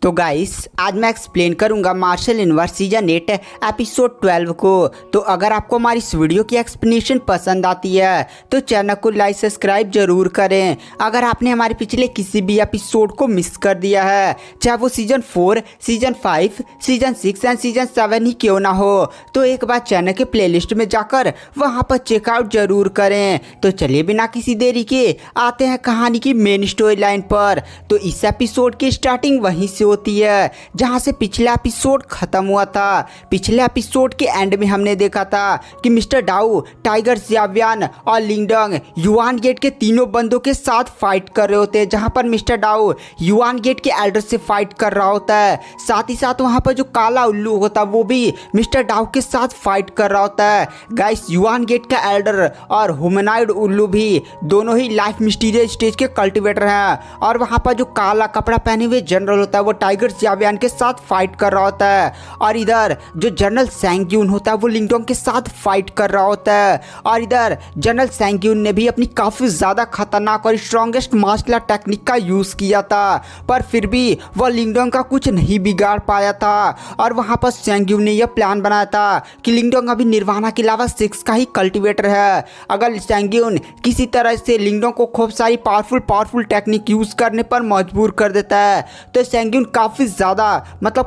तो गाइस आज मैं एक्सप्लेन करूंगा मार्शल यूनिवर्स सीजन 8 एपिसोड 12 को। तो अगर आपको हमारी इस वीडियो की एक्सप्लेनेशन पसंद आती है तो चैनल को लाइक सब्सक्राइब जरूर करें। अगर आपने हमारे पिछले किसी भी एपिसोड को मिस कर दिया है, चाहे वो season 4, season 5, season 6 and season 7 ही क्यों ना हो, तो एक बार चैनल के प्लेलिस्ट में जाकर वहाँ पर चेकआउट जरूर करें। तो चलिए बिना किसी देरी के आते हैं कहानी की मेन स्टोरी लाइन पर। तो इस एपिसोड की स्टार्टिंग वहीं से होती है जहां से पिछला एपिसोड खत्म हुआ था। पिछले एपिसोड के एंड में हमने देखा था कि मिस्टर डाउ, टाइगर ज़ियावियन और लिंगडोंग युआन गेट के तीनों बंदों के साथ फाइट कर रहे होते हैं। जहां पर मिस्टर डाउ युआन गेट के एल्डर से फाइट कर रहा होता है, साथ ही साथ वहां पर जो काला उल्लू होता है वो भी मिस्टर डाउ के साथ फाइट कर रहा होता है। गाइस युआन गेट का एल्डर और ह्यूमनॉइड उल्लू भी दोनों ही लाइफ मिस्टीरियस स्टेज के कल्टिवेटर हैं। और वहां पर जो काला कपड़ा पहने हुए जनरल होता है वो टाइगर ज़ियावियन के साथ फाइट कर रहा होता है। और इधर जो जनरल सैंग्यून होता है वो लिंगडोंग के साथ फाइट कर रहा होता है। और इधर जनरल सैंग्यून ने भी अपनी काफ़ी ज़्यादा खतरनाक और स्ट्रॉन्गेस्ट मार्शल आर्ट टेक्निक का यूज़ किया था, पर फिर भी वह लिंगडोंग का कुछ नहीं बिगाड़ पाया था। और वहाँ पर सैंग्यून ने यह प्लान बनाया था कि लिंगडोंग अभी निर्वाणा के लेवल 6 का ही कल्टिवेटर है। अगर सैंग्यून किसी तरह से लिंगडोंग को खूब सारी पावरफुल टेक्निक यूज़ करने पर मजबूर कर देता है तो सैंग्यून काफ़ी ज़्यादा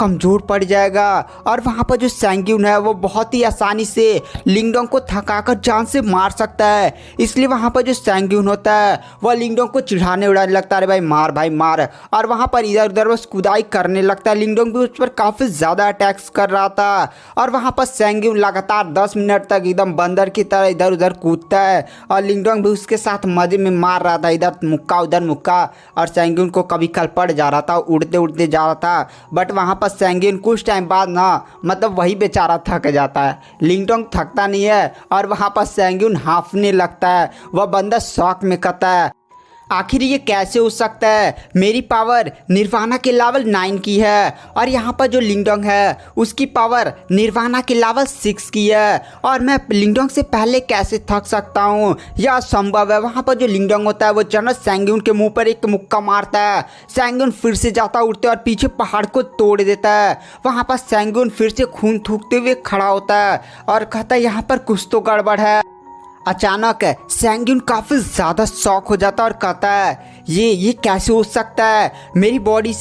कमज़ोर पड़ जाएगा। और वहाँ पर जो सैंग्यून है वो बहुत ही आसानी से लिंगडोंग को थकाकर जान से मार सकता है। इसलिए वहाँ पर जो सैंग्यून होता है वह लिंगडोंग को चिढ़ाने उड़ाने लगता है, भाई मार। और वहाँ पर इधर उधर वो खुदाई करने लगता है। लिंगडोंग भी उस पर काफ़ी ज़्यादा अटैक्स कर रहा था। और वहाँ पर सैंग्यून लगातार 10 मिनट तक एकदम बंदर की तरह इधर उधर कूदता है और लिंगडोंग भी उसके साथ मजे में मार रहा था, इधर मुक्का उधर मुक्का। और सैंग्यून को कभी कल पड़ जा रहा था, उड़ते उड़ते जा रहा था। बट वहाँ पर सैंग्यून कुछ टाइम बाद वही बेचारा थक जाता है। लिंगडोंग थकता नहीं है और वहाँ पर सैंग्यून हाँफने लगता है। वह बंदा शॉक में कहता है आखिर ये कैसे हो सकता है, मेरी पावर निर्वाणा के लेवल 9 की है और यहाँ पर जो लिंगडोंग है उसकी पावर निर्वाणा के लेवल 6 की है, और मैं लिंगडोंग से पहले कैसे थक सकता हूँ, यह असंभव है। वहाँ पर जो लिंगडोंग होता है वो जनरल सैंग्यून के मुंह पर एक मुक्का मारता है। सैंग्यून फिर से जाता उड़ते और पीछे पहाड़ को तोड़ देता है। वहाँ पर सैंग्यून फिर से खून थूकते हुए खड़ा होता है और कहता है यहाँ पर कुछ तो गड़बड़ है। अचानक सैंग्यून काफ़ी ज़्यादा शॉक हो जाता है और कहता है ये कैसे हो सकता है, मेरी बॉडी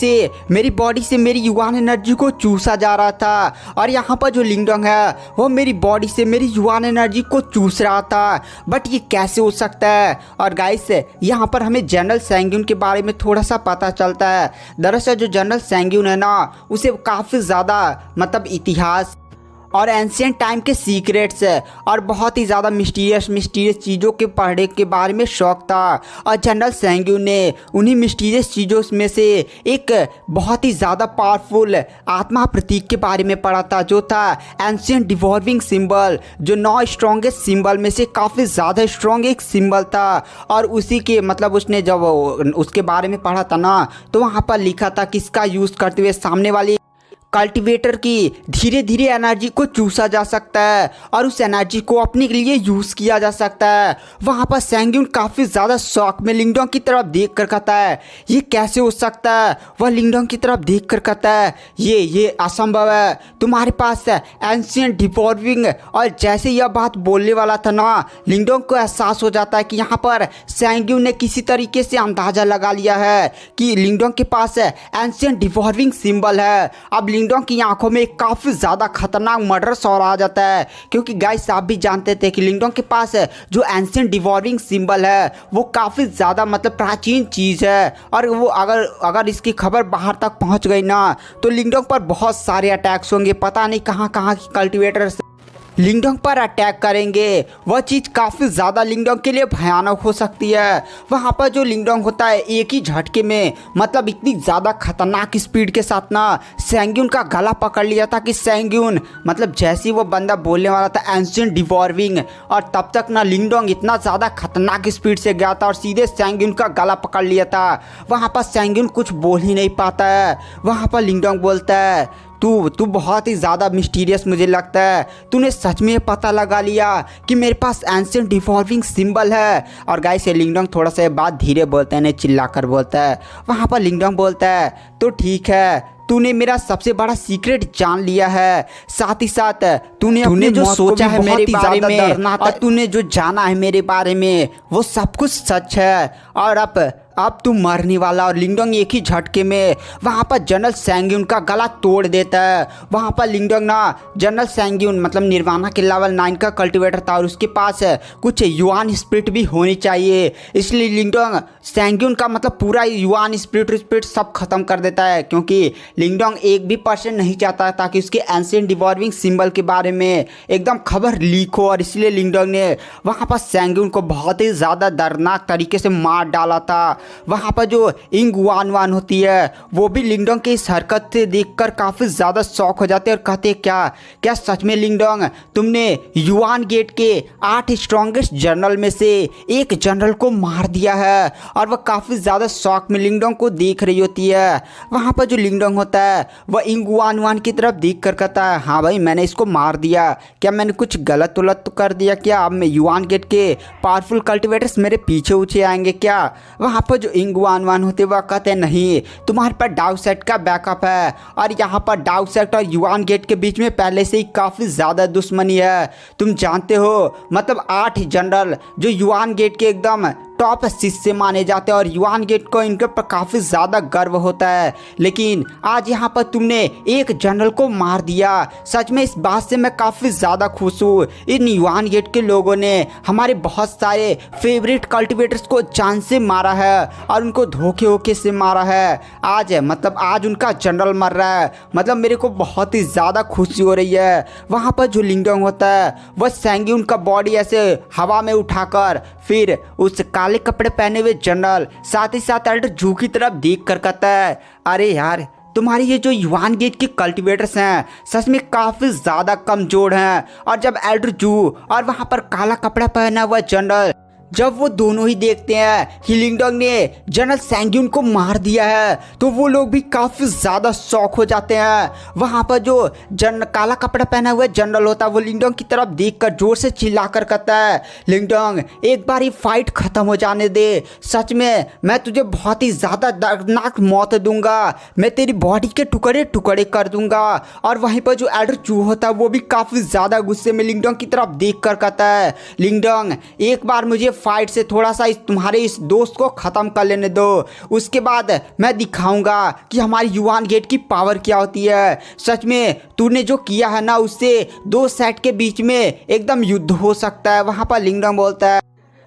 से मेरी युआन एनर्जी को चूसा जा रहा था और यहाँ पर जो लिंगडोंग है वो मेरी बॉडी से मेरी युआन एनर्जी को चूस रहा था, बट ये कैसे हो सकता है। और गाइस यहाँ पर हमें जनरल सैंग्यून के बारे में थोड़ा सा पता चलता है। दरअसल जो जनरल सैंग्यून है ना उसे काफ़ी ज़्यादा इतिहास और एंशिएंट टाइम के सीक्रेट्स और बहुत ही ज़्यादा मिस्टीरियस चीज़ों के पढ़ने के बारे में शौक था। और जनरल सैंग्यून ने उन्हीं मिस्टीरियस चीज़ों में से एक बहुत ही ज़्यादा पावरफुल आत्मा प्रतीक के बारे में पढ़ा था, जो था एंशिएंट डिवॉल्विंग सिंबल, जो 9 स्ट्रॉन्गेस्ट सिंबल में से काफ़ी ज़्यादा स्ट्रॉन्ग एक सिंबल था। और उसी के उसने जब उसके बारे में पढ़ा था ना तो वहाँ पर लिखा था कि इसका यूज़ करते हुए सामने वाली कल्टिवेटर की धीरे धीरे एनर्जी को चूसा जा सकता है और उस एनर्जी को अपने लिए यूज़ किया जा सकता है। वहाँ पर सैंग्यून काफ़ी ज़्यादा शॉक में लिंगडोंग की तरफ देख कर कहता है ये कैसे हो सकता है। वह लिंगडोंग की तरफ देख कर कहता है ये असंभव है, तुम्हारे पास एंशिएंट डिवॉल्विंग। और जैसे यह बात बोलने वाला था ना लिंगडोंग को एहसास हो जाता है कि यहाँ पर सैंग्यून ने किसी तरीके से अंदाज़ा लगा लिया है कि लिंगडोंग के पास एंशिएंट डिवॉल्विंग सिंबल है। अब लिंगडोंग की आंखों में काफ़ी ज़्यादा खतरनाक मर्डर सौर आ जाता है, क्योंकि गाइस आप भी जानते थे कि लिंगडोंग के पास जो एंशिएंट डिवॉल्विंग सिंबल है वो काफ़ी ज़्यादा प्राचीन चीज़ है। और वो अगर इसकी खबर बाहर तक पहुंच गई ना तो लिंगडोंग पर बहुत सारे अटैक्स होंगे, पता नहीं कहाँ की कल्टिवेटर लिंगडोंग पर अटैक करेंगे। वह चीज़ काफ़ी ज़्यादा लिंगडोंग के लिए भयानक हो सकती है। वहाँ पर जो लिंगडोंग होता है एक ही झटके में इतनी ज़्यादा खतरनाक स्पीड के साथ ना सैंग्यून का गला पकड़ लिया था कि सैंग्यून जैसे ही वो बंदा बोलने वाला था एंशिएंट डिवॉल्विंग, और तब तक ना लिंगडोंग इतना ज़्यादा खतरनाक स्पीड से गया था और सीधे सैंग्यून का गला पकड़ लिया था। वहाँ पर सैंग्यून कुछ बोल ही नहीं पाता है। वहाँ पर लिंगडोंग बोलता है तू बहुत ही ज़्यादा मिस्टीरियस मुझे लगता है, तूने सच में पता लगा लिया कि मेरे पास एंशिएंट डिवॉल्विंग सिंबल है। और गाइस लिंगडोंग थोड़ा सा बात धीरे बोलता है, नहीं चिल्ला कर बोलता है। वहाँ पर लिंगडोंग बोलता है तो ठीक है, तूने मेरा सबसे बड़ा सीक्रेट जान लिया है। साथ ही साथ तूने जो सोचा है मेरे बारे में और तूने जो जाना है मेरे बारे में वो सब कुछ सच है। और अब तू मरने वाला। और लिंगडोंग एक ही झटके में वहाँ पर जनरल सैंग्यून का गला तोड़ देता है। वहाँ पर लिंगडोंग ना जनरल सैंग्यून मतलब निर्वाणा के लेवल 9 का कल्टिवेटर था और उसके पास कुछ युआन स्पिरिट भी होनी चाहिए। इसलिए लिंगडोंग सैंग्यून का मतलब पूरा युआन स्पिरिट सब खत्म कर देता है, क्योंकि लिंगडोंग 1% नहीं चाहता था कि उसके एंशिएंट डिवॉल्विंग सिंबल के बारे में एकदम खबर लीक हो। और इसलिए लिंगडोंग ने वहाँ पर सैंग्यून को बहुत ही ज़्यादा दर्दनाक तरीके से मार डाला था। वहाँ पर जो इंग वान होती है वो भी लिंगडोंग की इस हरकत से देखकर काफ़ी ज़्यादा शॉक हो जाते हैं और कहते क्या सच में लिंगडोंग तुमने युआन गेट के 8 स्ट्रॉन्गेस्ट जनरल में से एक जनरल को मार दिया है। और वह काफ़ी ज़्यादा शॉक में लिंगडोंग को देख रही होती है। वहाँ पर जो लिंगडोंग होता है वह इंग वान की तरफ देख कर कहता है, हाँ भाई मैंने इसको मार दिया। क्या मैंने कुछ गलत उलत तो कर दिया क्या? अब मैं युआन गेट के पावरफुल कल्टिवेटर्स मेरे पीछे आएंगे क्या? वहाँ पर जो इंग वान होते वह कहते हैं, नहीं तुम्हारे पास डाउ सेट का बैकअप है। और यहाँ पर डाउ सेट और युआन गेट के बीच में पहले से ही काफ़ी ज़्यादा दुश्मनी है। तुम जानते हो मतलब 8 जनरल जो युआन गेट के एकदम टॉप शिष्य माने जाते हैं और युआन गेट को इनके पर काफ़ी ज़्यादा गर्व होता है। लेकिन आज यहाँ पर तुमने एक जनरल को मार दिया। सच में इस बात से मैं काफ़ी ज़्यादा खुश हूँ। इन युआन गेट के लोगों ने हमारे बहुत सारे फेवरेट कल्टिवेटर्स को जान से मारा है और उनको धोखे से मारा है। आज उनका जनरल मर रहा है, मतलब मेरे को बहुत ही ज़्यादा खुशी हो रही है। वहाँ पर जो लिंगडोंग होता है वह सैंग्यून का बॉडी ऐसे हवा में उठाकर फिर उस काले कपड़े पहने हुए जनरल साथ ही साथ एल्डर जू की तरफ देख कर कहता है, अरे यार तुम्हारी ये जो युआन गेट के कल्टिवेटर्स हैं सच में काफ़ी ज़्यादा कमज़ोर हैं। और जब एल्डर जू और वहाँ पर काला कपड़ा पहना हुआ जनरल जब वो दोनों ही देखते हैं कि लिंगडोंग ने जनरल सैंग्यून को मार दिया है तो वो लोग भी काफ़ी ज़्यादा शॉक हो जाते हैं। वहाँ पर जो काला कपड़ा पहना हुआ जनरल होता है वो लिंगडोंग की तरफ देखकर जोर से चिल्लाकर कहता है, लिंगडोंग एक बार ये फाइट ख़त्म हो जाने दे। सच में मैं तुझे बहुत ही ज़्यादा दर्दनाक मौत दूंगा, मैं तेरी बॉडी के टुकड़े कर दूंगा। और वहीं पर जो एल्डर जू होता है वो भी काफ़ी ज़्यादा गुस्से में लिंगडोंग की तरफ देख कर कहता है, लिंगडोंग एक बार मुझे फाइट से थोड़ा सा तुम्हारे इस दोस्त को ख़त्म कर लेने दो, उसके बाद मैं दिखाऊंगा कि हमारी युआन गेट की पावर क्या होती है। सच में तूने जो किया है ना उससे 2 सेट के बीच में एकदम युद्ध हो सकता है। वहाँ पर लिंगडोंग बोलता है,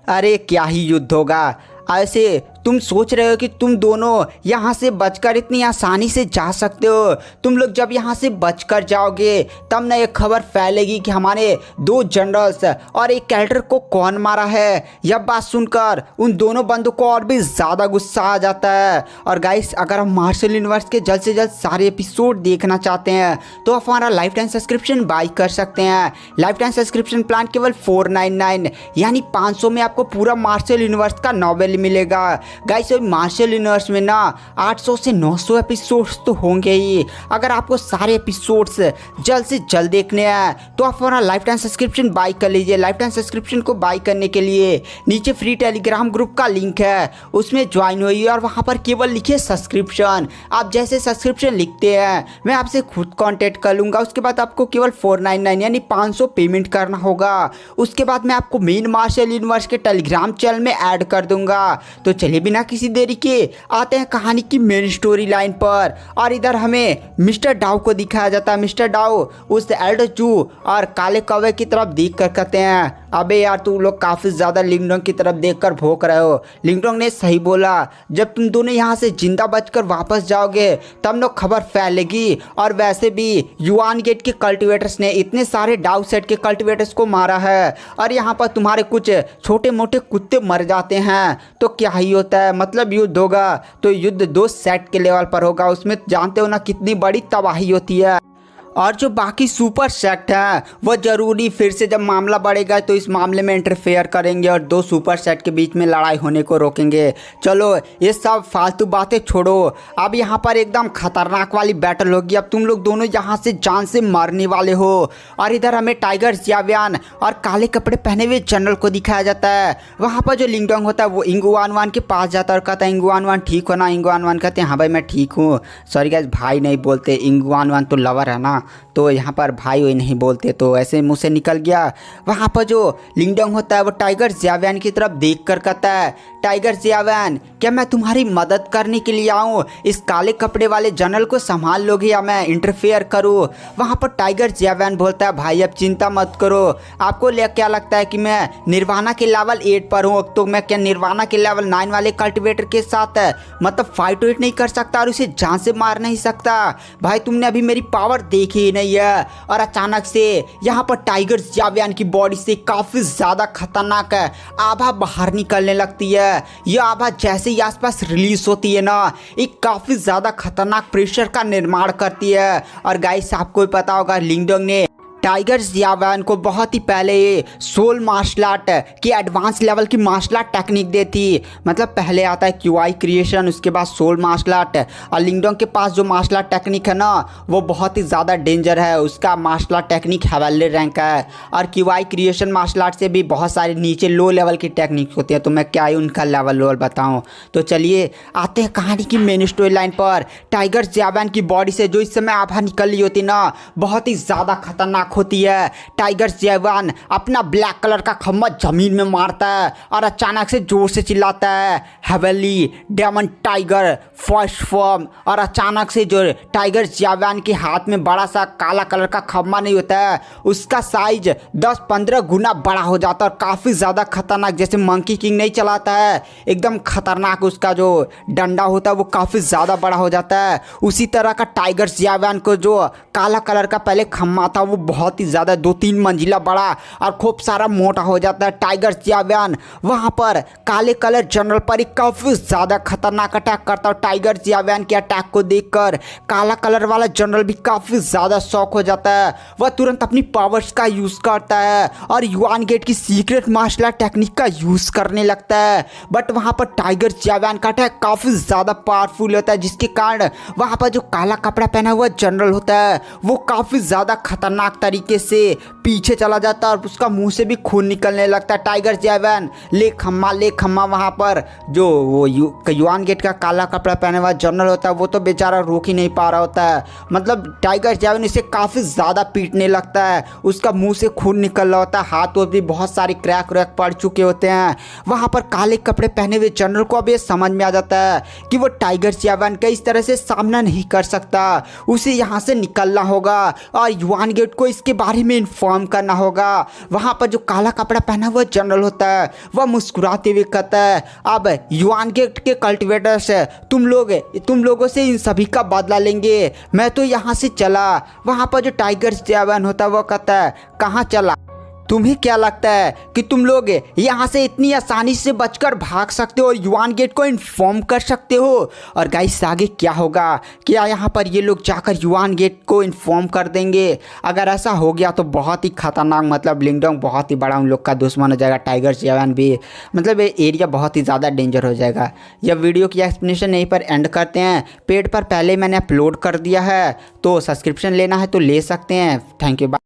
अरे क्या ही युद्ध होगा, ऐसे तुम सोच रहे हो कि तुम दोनों यहाँ से बचकर इतनी आसानी से जा सकते हो? तुम लोग जब यहाँ से बचकर जाओगे तब ना ये खबर फैलेगी कि हमारे 2 जनरल्स और एक कैरेक्टर को कौन मारा है। यह बात सुनकर उन दोनों बंदों को और भी ज़्यादा गुस्सा आ जाता है। और गाइस अगर हम मार्शल यूनिवर्स के जल्द से जल्द सारे एपिसोड देखना चाहते हैं तो आप हमारा लाइफ टाइम सब्सक्रिप्शन बाई कर सकते हैं। लाइफ टाइम सब्सक्रिप्शन प्लान केवल 499 यानी 500 में आपको पूरा मार्शल यूनिवर्स का नॉवेल मिलेगा। गाइस मार्शल यूनिवर्स में ना 800 से 900 एपिसोड्स तो होंगे ही। अगर आपको सारे एपिसोड्स जल्द से जल्द देखने हैं तो आप हमारा लाइफ टाइम सब्सक्रिप्शन बाई कर लीजिए। लाइफ टाइम सब्सक्रिप्शन को बाई करने के लिए नीचे फ्री टेलीग्राम ग्रुप का लिंक है, उसमें ज्वाइन होइए और वहाँ पर केवल लिखिए सब्सक्रिप्शन। आप जैसे सब्सक्रिप्शन लिखते हैं मैं आपसे खुद कॉन्टेक्ट कर लूँगा। उसके बाद आपको केवल 499 यानी 500 पेमेंट करना होगा। उसके बाद मैं आपको मेन मार्शल यूनिवर्स के टेलीग्राम चैनल में ऐड कर दूंगा। तो चलिए बिना किसी देरी के आते हैं कहानी की मेन स्टोरी लाइन पर। और इधर हमें मिस्टर डाउ को दिखाया जाता है। मिस्टर डाउ उस एल्डर जू और काले कौवे की तरफ देख कर कहते हैं, अबे यार तू लोग काफ़ी ज़्यादा लिंगडोंग की तरफ देखकर भौंक रहे हो। लिंगडोंग ने सही बोला, जब तुम दोनों यहाँ से जिंदा बचकर वापस जाओगे तब लोग खबर फैलेगी। और वैसे भी युआन गेट के कल्टिवेटर्स ने इतने सारे डाउ सेट के कल्टिवेटर्स को मारा है और यहाँ पर तुम्हारे कुछ छोटे मोटे कुत्ते मर जाते हैं तो क्या ही होता है, मतलब युद्ध होगा तो युद्ध 2 सेट के लेवल पर होगा। उसमें जानते हो ना कितनी बड़ी तबाही होती है। और जो बाकी सुपर सेट हैं वो ज़रूरी फिर से जब मामला बढ़ेगा तो इस मामले में इंटरफेयर करेंगे और दो सुपर सेट के बीच में लड़ाई होने को रोकेंगे। चलो ये सब फालतू बातें छोड़ो, अब यहाँ पर एकदम खतरनाक वाली बैटल होगी। अब तुम लोग दोनों यहाँ से जान से मरने वाले हो और इधर हमें टाइगर जियावियन और काले कपड़े पहने हुए जनरल को दिखाया जाता है। वहाँ पर जो लिंगडोंग होता है वो इंगुआनवान के पास जाता है और कहता है इंगुआनवान ठीक हो ना। इंगुआनवान कहते हैं हाँ भाई मैं ठीक हूँ। सॉरी गाइस भाई नहीं बोलते, इंगुआनवान तो लवर है ना, तो यहाँ पर भाई वही नहीं बोलते, तो ऐसे मुँह से निकल गया। वहाँ पर जो लिंगडोंग होता है वो टाइगर जियावियन की तरफ देख कर कहता है टाइगर जियावियन क्या मैं तुम्हारी मदद करने के लिए आऊँ? इस काले कपड़े वाले जनरल को संभाल लोगे या मैं इंटरफेयर करूँ? वहाँ पर टाइगर जियावियन बोलता है भाई अब चिंता मत करो, आपको क्या लगता है कि मैं निर्वाणा के लेवल 8 पर हूँ, तो मैं क्या निर्वाणा के लेवल 9 वाले कल्टिवेटर के साथ मतलब फाइट वेट नहीं कर सकता और उसे जान से मार नहीं सकता? भाई तुमने अभी मेरी पावर देखी ही नहीं है। और अचानक से यहाँ पर टाइगर जियावियन की बॉडी से काफ़ी ज़्यादा खतरनाक आभा बाहर निकलने लगती है। यह आभा जैसे ही आसपास रिलीज होती है ना, एक काफ़ी ज़्यादा खतरनाक प्रेशर का निर्माण करती है। और गाइस आपको पता होगा लिंगडोंग ने टाइगर जियावियन को बहुत ही पहले सोल मार्शल आर्ट की एडवांस लेवल की मार्शल आर्ट टेक्निक दी थी। मतलब पहले आता है क्यूआई क्रिएशन, उसके बाद सोल मार्शल आर्ट। और लिंगडोंग के पास जो मार्शल आर्ट टेक्निक है ना वो बहुत ही ज़्यादा डेंजर है, उसका martial art technique heavenly rank है। और क्यूआई क्रिएशन मार्शल आर्ट से भी बहुत सारे नीचे लो लेवल की टेक्निक होती है, तो मैं क्या ही उनका लेवल बताऊँ। तो चलिए आते हैं कहानी की मेन स्टोरी लाइन पर। टाइगर जियावियन की बॉडी से जो इस समय आभा निकल रही होती ना बहुत ही ज़्यादा खतरनाक होती है। टाइगर जियावियन अपना ब्लैक कलर का खम्मा जमीन में मारता है और अचानक से जोर से चिल्लाता है heavenly demon tiger first form. और अचानक से जो टाइगर जियावियन के हाथ में बड़ा सा काला कलर का खम्मा नहीं होता है, उसका साइज 10-15 गुना बड़ा हो जाता है और काफ़ी ज़्यादा खतरनाक, जैसे मंकी किंग नहीं चलाता है एकदम खतरनाक उसका जो डंडा होता है वो काफ़ी ज़्यादा बड़ा हो जाता है। उसी तरह का टाइगर जियावियन को जो काला कलर का पहले खम्मा था वो बहुत ही ज़्यादा 2-3 मंजिला बड़ा और खूब सारा मोटा हो जाता है। टाइगर जियावियन वहाँ पर काले कलर जनरल पर एक काफ़ी ज़्यादा खतरनाक अटैक करता है। टाइगर जियावियन के अटैक को देखकर काला कलर वाला जनरल भी काफ़ी ज़्यादा शॉक हो जाता है। वह तुरंत अपनी पावर्स का यूज़ करता है और युआन गेट की सीक्रेट मार्शल आर्ट टेक्निक का यूज़ करने लगता है। बट वहाँ पर टाइगर जियावियन का अटैक काफ़ी ज़्यादा पावरफुल होता है, जिसके कारण वहाँ पर जो काला कपड़ा पहना हुआ जनरल होता है वो काफ़ी ज़्यादा खतरनाक तरीके से पीछे चला जाता है और उसका मुंह से भी खून निकलने लगता है। टाइगर जियावियन ले खम्मा। वहाँ पर जो वो युआन गेट का काला कपड़ा पहने हुआ जनरल होता है वो तो बेचारा रोक ही नहीं पा रहा होता है। मतलब टाइगर जियावियन इसे काफ़ी ज़्यादा पीटने लगता है, उसका मुंह से खून निकल रहा होता है, हाथ भी बहुत सारे क्रैक व्रैक पड़ चुके होते हैं। वहाँ पर काले कपड़े पहने हुए जनरल को अब ये समझ में आ जाता है कि वो टाइगर जियावियन का इस तरह से सामना नहीं कर सकता, उसे यहाँ से निकलना होगा और युआन गेट को इसके बारे में इन्फॉर्म करना होगा। वहाँ पर जो काला कपड़ा पहना हुआ जनरल होता है वह मुस्कुराते हुए कहता है अब युआन गेट के कल्टिवेटर्स तुम लोगों से इन सभी का बदला लेंगे, मैं तो यहाँ से चला। वहाँ पर जो टाइगर जियावियन होता है वो कहता है कहाँ चला? तुम्हें क्या लगता है कि तुम लोग यहाँ से इतनी आसानी से बचकर भाग सकते हो और युआन गेट को इन्फॉर्म कर सकते हो? और गाइस आगे क्या होगा? क्या यहाँ पर ये लोग जाकर युआन गेट को इन्फॉर्म कर देंगे? अगर ऐसा हो गया तो बहुत ही खतरनाक, मतलब लिंगडोंग बहुत ही बड़ा उन लोग का दुश्मन हो जाएगा, टाइगर जियावियन भी, मतलब ये एरिया बहुत ही ज़्यादा डेंजर हो जाएगा। यह वीडियो की एक्सप्लेनेशन यहीं पर एंड करते हैं। पेड पर पहले मैंने अपलोड कर दिया है, तो सब्सक्रिप्शन लेना है तो ले सकते हैं। Thank you.